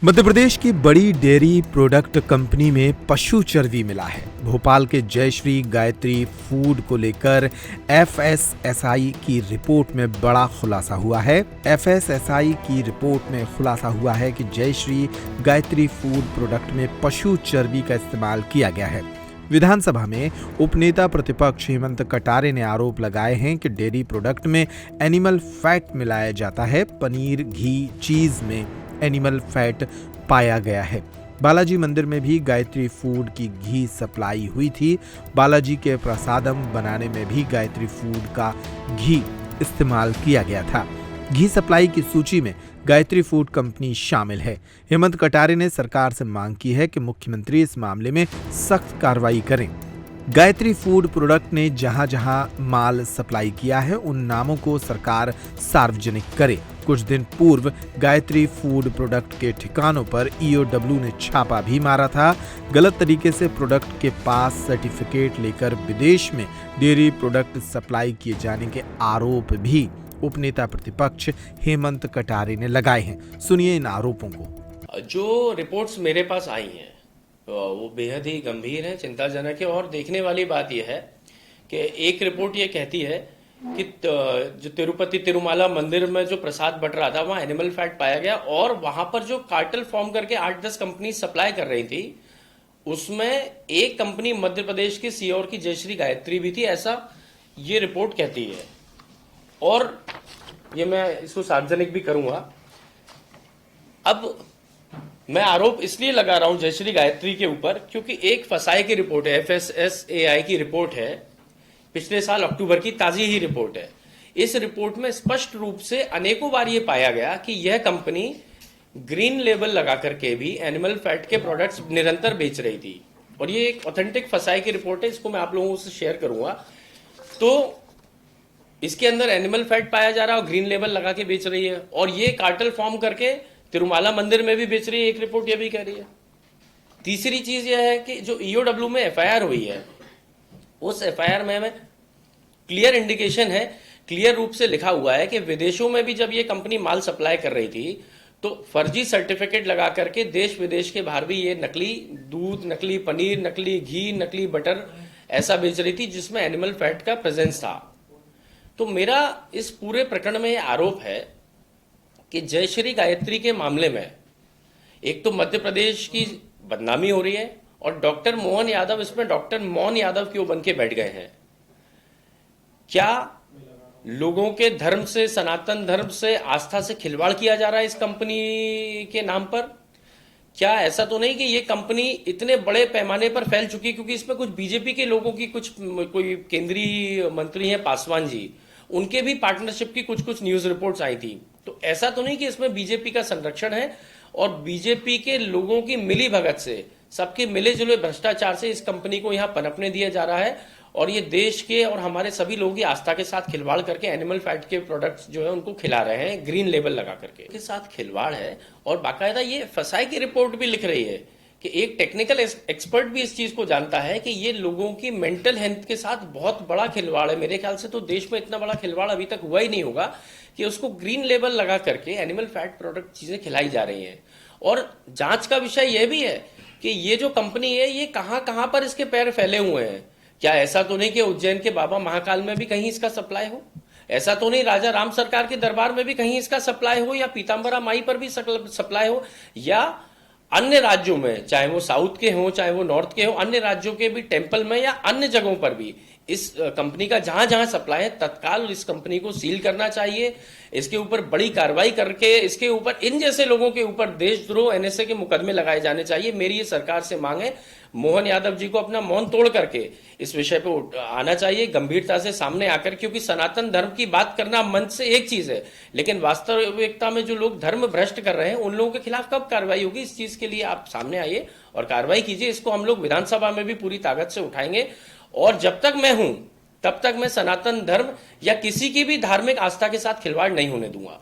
मध्य प्रदेश की बड़ी dairy product company में पशु चर्बी मिला है। भोपाल के जयश्री गायत्री फूड को लेकर एफएसएसआई की रिपोर्ट में बड़ा खुलासा हुआ है। एफएसएसआई की रिपोर्ट में खुलासा हुआ है कि जयश्री गायत्री फूड प्रोडक्ट में पशु चर्बी का इस्तेमाल किया गया है। विधानसभा में उपनेता प्रतिपक्ष हेमंत कटारे ने आरोप लगाए हैं कि डेयरी प्रोडक्ट में एनिमल फैट मिलाया जाता है। पनीर, घी, चीज में एनिमल फैट पाया गया है। बालाजी मंदिर में भी गायत्री फूड की घी सप्लाई हुई थी। बालाजी के प्रसादम बनाने में भी गायत्री फूड का घी इस्तेमाल किया गया था। घी सप्लाई की सूची में गायत्री फूड कंपनी शामिल है। हेमंत कटारे ने सरकार से मांग की है कि मुख्यमंत्री इस मामले में सख्त कार्रवाई करें। गायत्री फूड प्रोडक्ट ने जहां जहां माल सप्लाई किया है उन नामों को सरकार सार्वजनिक करे। कुछ दिन पूर्व गायत्री फूड प्रोडक्ट के ठिकानों पर ईओडब्ल्यू ने छापा भी मारा था। गलत तरीके से प्रोडक्ट के पास सर्टिफिकेट लेकर विदेश में डेयरी प्रोडक्ट सप्लाई किए जाने के आरोप भी उपनेता प्रतिपक्ष हेमंत कटारे ने लगाए हैं। सुनिए इन आरोपों को। जो रिपोर्ट्स मेरे पास आई हैं वो बेहद ही गंभीर है, चिंताजनक है। और देखने वाली बात यह है कि एक रिपोर्ट ये कहती है कि जो तिरुपति तिरुमाला मंदिर में जो प्रसाद बट रहा था वहां एनिमल फैट पाया गया, और वहां पर जो कार्टेल फॉर्म करके 8-10 कंपनी सप्लाई कर रही थी उसमें एक कंपनी मध्य प्रदेश की सीहोर की जयश्री गायत्री भी थी, ऐसा ये रिपोर्ट कहती है। और ये मैं इसको सार्वजनिक भी करूंगा। अब मैं आरोप इसलिए लगा रहा हूं जयश्री गायत्री के ऊपर क्योंकि एक फसाई की रिपोर्ट है, एफएसएसएआई की रिपोर्ट है, पिछले साल अक्टूबर की ताजी ही रिपोर्ट है। इस रिपोर्ट में स्पष्ट रूप से अनेकों बार यह पाया गया कि यह कंपनी ग्रीन लेबल लगा करके भी एनिमल फैट के प्रोडक्ट्स निरंतर बेच रही थी। और ये एक ऑथेंटिक फसाई की रिपोर्ट है, इसको मैं आप लोगों से शेयर करूंगा। तो इसके अंदर एनिमल फैट पाया जा रहा है और ग्रीन लेबल लगा के बेच रही है, और ये कार्टेल फॉर्म करके तिरुमाला मंदिर में भी बेच रही है, एक रिपोर्ट ये भी कह रही है। तीसरी चीज यह है कि जो ईओडब्ल्यू में एफआईआर हुई है उस एफआईआर में क्लियर इंडिकेशन है, क्लियर रूप से लिखा हुआ है कि विदेशों में भी जब ये कंपनी माल सप्लाई कर रही थी तो फर्जी सर्टिफिकेट लगा करके देश विदेश के बाहर भी ये नकली दूध, नकली पनीर, नकली घी, नकली बटर ऐसा बेच रही थी जिसमें एनिमल फैट का प्रेजेंस था। तो मेरा इस पूरे प्रकरण में यह आरोप है कि जयश्री गायत्री के मामले में एक तो मध्य प्रदेश की बदनामी हो रही है, और डॉक्टर मोहन यादव इसमें डॉक्टर मौन यादव क्यों बन के बैठ गए हैं? क्या लोगों के धर्म से, सनातन धर्म से, आस्था से खिलवाड़ किया जा रहा है इस कंपनी के नाम पर? क्या ऐसा तो नहीं कि ये कंपनी इतने बड़े पैमाने पर फैल चुकी है? क्योंकि इसमें कुछ बीजेपी के लोगों की, कोई केंद्रीय मंत्री हैं पासवान जी, उनके भी पार्टनरशिप की कुछ न्यूज रिपोर्ट्स आई थी। तो ऐसा तो नहीं कि इसमें बीजेपी का संरक्षण है और बीजेपी के लोगों की मिली भगत से, सबके मिले जुले भ्रष्टाचार से इस कंपनी को यहां पनपने दिया जा रहा है, और ये देश के और हमारे सभी लोगों की आस्था के साथ खिलवाड़ करके एनिमल फैट के प्रोडक्ट्स जो है उनको खिला रहे हैं ग्रीन लेबल लगा करके। के साथ खिलवाड़ है, और बाकायदा ये फसाई की रिपोर्ट भी लिख रही है कि एक टेक्निकल एक्सपर्ट भी इस चीज को जानता है कि ये लोगों की मेंटल हेल्थ के साथ बहुत बड़ा खिलवाड़ है। मेरे ख्याल से तो देश में इतना बड़ा खिलवाड़ अभी तक हुआ ही नहीं होगा कि उसको ग्रीन लेबल लगा करके एनिमल फैट प्रोडक्ट चीजें खिलाई जा रही हैं। और जांच का विषय यह भी है कि ये जो कंपनी है ये कहां कहां पर इसके पैर फैले हुए हैं। क्या ऐसा तो नहीं कि उज्जैन के बाबा महाकाल में भी कहीं इसका सप्लाई हो? ऐसा तो नहीं राजा राम सरकार के दरबार में भी कहीं इसका सप्लाई हो, या पीताम्बरा माई पर भी सप्लाई हो, या अन्य राज्यों में, चाहे वो साउथ के हो चाहे वो नॉर्थ के हो, अन्य राज्यों के भी टेम्पल में या अन्य जगहों पर भी इस कंपनी का जहां जहां सप्लाई है तत्काल इस कंपनी को सील करना चाहिए। इसके ऊपर बड़ी कार्रवाई करके इसके ऊपर, इन जैसे लोगों के ऊपर देशद्रोह, एनएसए के मुकदमे लगाए जाने चाहिए। मेरी ये सरकार से मांग है, मोहन यादव जी को अपना मौन तोड़ करके इस विषय पे आना चाहिए, गंभीरता से सामने आकर, क्योंकि सनातन धर्म की बात करना मंच से एक चीज है, लेकिन वास्तविकता में जो लोग धर्म भ्रष्ट कर रहे हैं उन लोगों के खिलाफ कब कार्रवाई होगी? इस चीज के लिए आप सामने आइए और कार्रवाई कीजिए। इसको हम लोग विधानसभा में भी पूरी ताकत से उठाएंगे, और जब तक मैं हूं तब तक मैं सनातन धर्म या किसी की भी धार्मिक आस्था के साथ खिलवाड़ नहीं होने दूंगा।